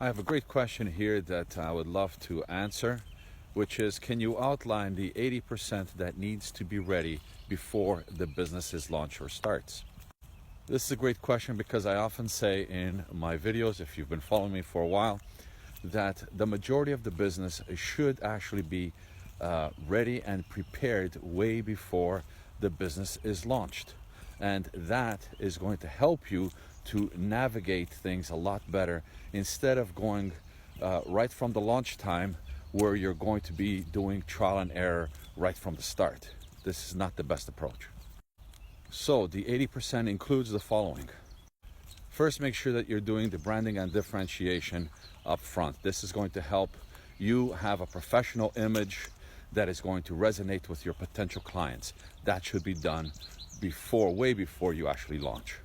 I have a great question here that I would love to answer, which is, can you outline the 80% that needs to be ready before the business is launched or starts? This is a great question because I often say in my videos, if you've been following me for a while, that the majority of the business should actually be ready and prepared way before the business is launched. And that is going to help you to navigate things a lot better instead of going right from the launch time where you're going to be doing trial and error right from the start. This is not the best approach. So the 80% includes the following. First, make sure that you're doing the branding and differentiation up front. This is going to help you have a professional image that is going to resonate with your potential clients. That should be done way before you actually launch.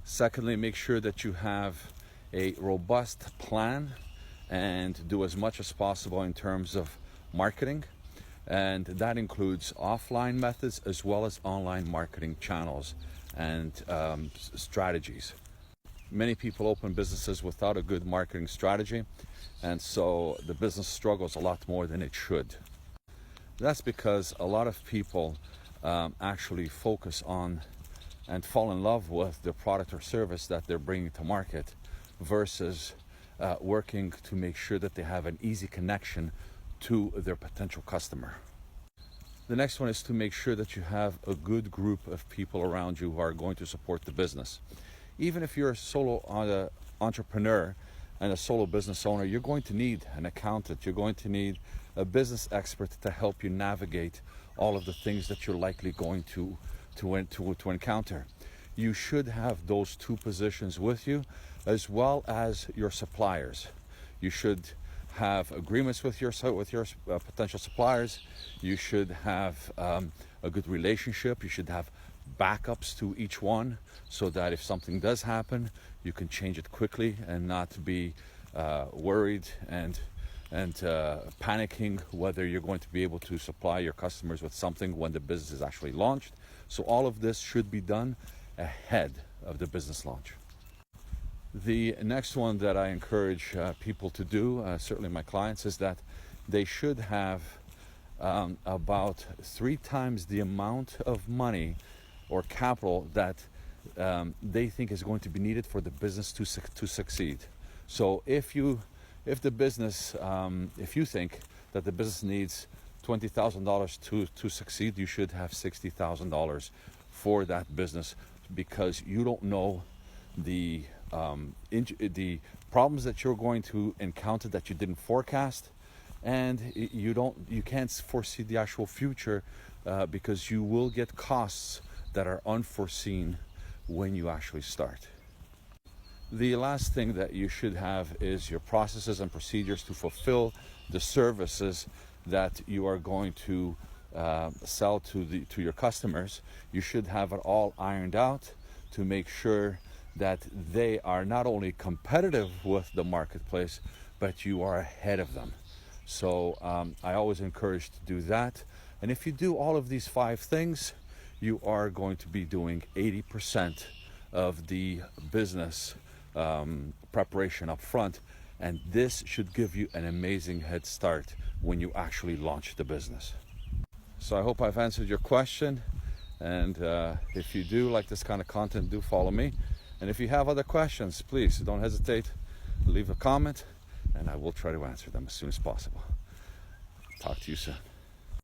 Secondly, make sure that you have a robust plan and do as much as possible in terms of marketing. And that includes offline methods as well as online marketing channels and strategies. Many people open businesses without a good marketing strategy, and so the business struggles a lot more than it should. That's because a lot of people actually focus on and fall in love with the product or service that they're bringing to market versus working to make sure that they have an easy connection to their potential customer. The next one is to make sure that you have a good group of people around you who are going to support the business. Even if you're a solo entrepreneur and a solo business owner, you're going to need an accountant. You're going to need a business expert to help you navigate all of the things that you're likely going to encounter. You should have those two positions with you, as well as your suppliers. You should have agreements with your potential suppliers. You should have a good relationship. You should have backups to each one so that if something does happen, you can change it quickly and not be worried and panicking whether you're going to be able to supply your customers with something when the business is actually launched. So all of this should be done ahead of the business launch. The next one that I encourage people to do, certainly my clients, is that they should have about 3 times the amount of money or capital that they think is going to be needed for the business to succeed. So if you think that the business needs $20,000 to succeed, you should have $60,000 for that business, because you don't know the problems that you're going to encounter that you didn't forecast, and you can't foresee the actual future because you will get costs that are unforeseen when you actually start. The last thing that you should have is your processes and procedures to fulfill the services that you are going to sell to your customers. You should have it all ironed out to make sure that they are not only competitive with the marketplace, but you are ahead of them. So I always encourage to do that. And if you do all of these 5 things, you are going to be doing 80% of the business preparation up front. And this should give you an amazing head start when you actually launch the business. So I hope I've answered your question. And if you do like this kind of content, do follow me. And if you have other questions, please don't hesitate, leave a comment, and I will try to answer them as soon as possible. Talk to you soon.